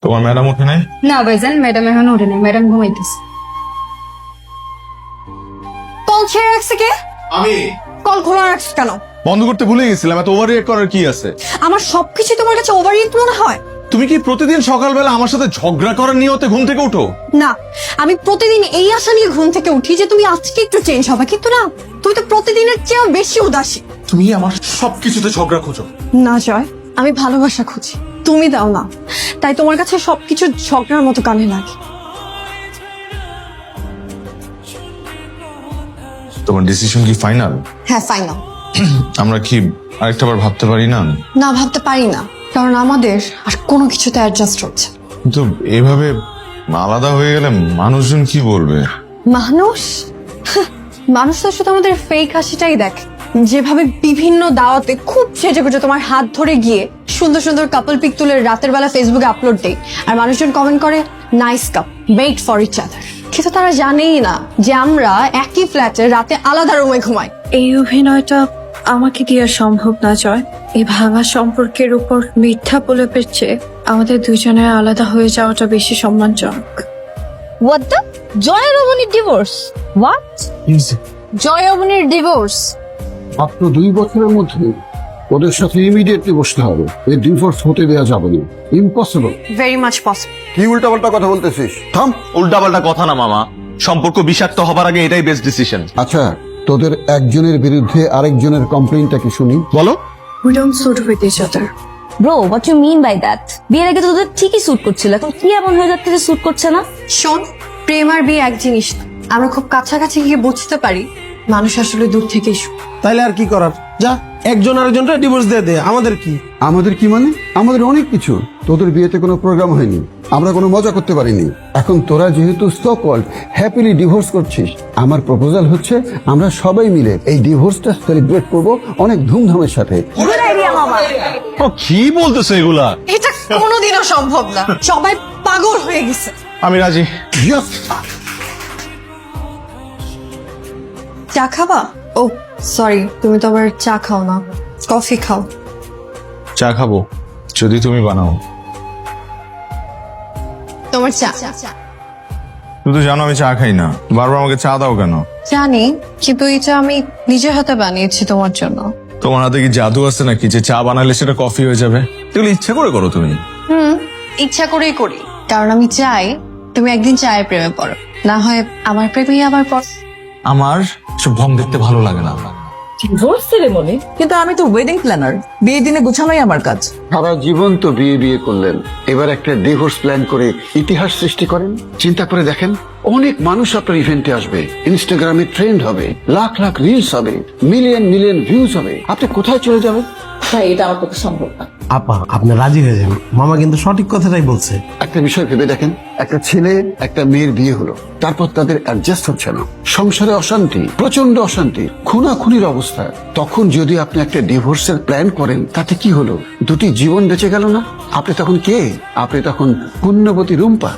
তোমার ম্যাডাম ওঠে নাই? না ভাইজান, ম্যাডাম এখন ওঠে নাই, ম্যাডাম ঘুমাইতেছে। কল ছেড়ে রাখছে কে? আমি। কল খোলা রাখছিস কেন? বন্ধ করতে ভুলে গেছিলাম। এত ওভার রিয়েক্ট করার কি আছে? আমার সবকিছু তোমার কাছে ওভার রিয়েক্ট মনে হয়? তুমি কি প্রতিদিন সকালবেলা আমার সাথে ঝগড়া করার নিয়তে ঘুম থেকে উঠো? না, আমি প্রতিদিন এই আশা নিয়ে ঘুম থেকে উঠি যে তুমি আজকে একটু চেঞ্জ হবে, কিন্তু না, তুমি তো প্রতিদিনের চেয়েও বেশি উদাসী। তুমি আমার সবকিছুতে ঝগড়া খোঁজো। না জয়, আমি ভালোবাসা খুঁজি, তুমি দাও না, তাই তোমার কাছে সবকিছু ঝগড়ার মতো কানে লাগে। তোমার ডিসিশন কি ফাইনাল? হ্যাঁ ফাইনাল। আমরা কি আরেকটা বার ভাবতে পারি না? না, ভাবতে পারি না, কারণ আমাদের আর কোনো কিছুতে অ্যাডজাস্ট হচ্ছে। কিন্তু এভাবে আলাদা হয়ে গেলে মানুষজন কি বলবে? মানুষ মানুষ তো শুধু আমাদের ফেক হাসিটাই দেখে। যেভাবে বিভিন্ন দাওয়াতে খুব সেজে গুজে তোমার হাত ধরে গিয়ে সুন্দর সুন্দর কাপল পিক তুলে রাতের বেলা ফেসবুকে আপলোড দেই, আর মানুষজন কমেন্ট করে nice cup, made for each other. কিন্তু তারা জানেই না যে আমরা একই ফ্ল্যাটে রাতে আলাদা রুমে ঘুমাই। এই অভিনয়টা আমাকে দিয়ে সম্ভব না জয়। এই ভাঙা সম্পর্কের উপর মিথ্যা বলে পেয়েছে আমাদের দুজনের আলাদা হয়ে যাওয়াটা বেশি সম্মানজনক। What the? জয় রমণীর ডিভোর্স? What? জয় রমণীর ডিভোর্স? মাত্র 2 বছরের মধ্যে ওদের সাথে ইমিডিয়েটলি বসতে হবে। এই ডিভোর্স হতে দেওয়া যাবে না, ইম্পসিবল। Very much possible. কি উল্টাপাল্টা কথা বলতেছিস? থাম। উল্টাপাল্টা কথা না মামা, সম্পর্ক বিষাক্ত হবার আগে এটাই বেস্ট ডিসিশন। আচ্ছা, তোদের একজনের বিরুদ্ধে আরেকজনের কমপ্লেইনটা কি শুনি। বলো। We don't suit with each other. Bro, what you mean by that? বিয়ের আগে তো তোদের ঠিকই স্যুট করছিল, এখন কি এমন হয়ে যাচ্ছে যে স্যুট করছে না? শোন, প্রেম আর বিয়ে এক জিনিস না। আমরা খুব কাছাকাছি গিয়ে বুঝতে পারি মানুষ আসলে দূর থেকেই সুখ। তাইলে আর কি করার, যা একজন আরেকজনটা ডিভোর্স দিয়ে দে, আমাদের কি? আমাদের কি মানে? আমাদের অনেক কিছু। তোদের বিয়েতে কোনো প্রোগ্রাম হয়নি, আমরা কোনো মজা করতে পারিনি। এখন তোরা যেহেতু সো কল্ড হ্যাপিলি ডিভোর্স করছিস, আমার প্রপোজাল হচ্ছে আমরা সবাই মিলে এই ডিভোর্সটা সেলিব্রেট করব অনেক ধুমধামের সাথে। ও কি বলতেছে এগুলা? এটা কোনোদিনও সম্ভব না, সবাই পাগল হয়ে গেছে। আমি রাজি। Yes! চা খাবা? ও সরি, তুমি তো আবার চা খাও না, কফি খাও। চা খাবো যদি তুমি বানাও। তোমার চা। তুমি তো জানো আমি চা খাই না, বারবার আমাকে চা দাও কেন? জানি, কিন্তু এই চা আমি নিজের হাতে বানিয়েছি তোমার জন্য। তোমার হাতে কি জাদু আছে নাকি যে চা বানালে সেটা কফি হয়ে যাবে? এগুলো ইচ্ছা করে করো তুমি? ইচ্ছা করেই করি, কারণ আমি চাই তুমি একদিন চায়ের প্রেমে পড়ো, না হয় আমার প্রেমেই আবার পড়। আমার সব ভং দেখতে ভালো লাগে না। Divorce ceremony? কিন্তু আমি তো ওয়েডিং প্ল্যানার, বিয়ের দিনে গোছানোই আমার কাজ। সারা জীবন তো বিয়ে বিয়ে করলেন, এবার একটা ডিভোর্স প্ল্যান করে ইতিহাস সৃষ্টি করেন। চিন্তা করে দেখেন, অনেক মানুষ আপনার ইভেন্টে আসবে, ইনস্টাগ্রামে ট্রেন্ড হবে, লাখ লাখ রিলস হবে, মিলিয়ন মিলিয়ন ভিউজ হবে। আপনি কোথায় চলে যাবেন? তাই এটা আমার পক্ষে সম্ভব না। আপা আপনি রাজি হয়ে যান, মামা কিন্তু সঠিক কথাটাই বলছে। একটা বিষয় ভেবে দেখেন, একটা ছেলে একটা মেয়ের বিয়ে হলো, তারপর তাদের অ্যাডজাস্ট হচ্ছে না, সংসারে অশান্তি, প্রচন্ড অশান্তি, খুনাখুনির অবস্থা। তখন যদি আপনি একটা ডিভোর্সের প্ল্যান করেন, তাতে কি হলো? দুটি জীবন বেঁচে গেল না? আপনি তখন কে? আপনি তখন পুণ্যবতী রুম্পা।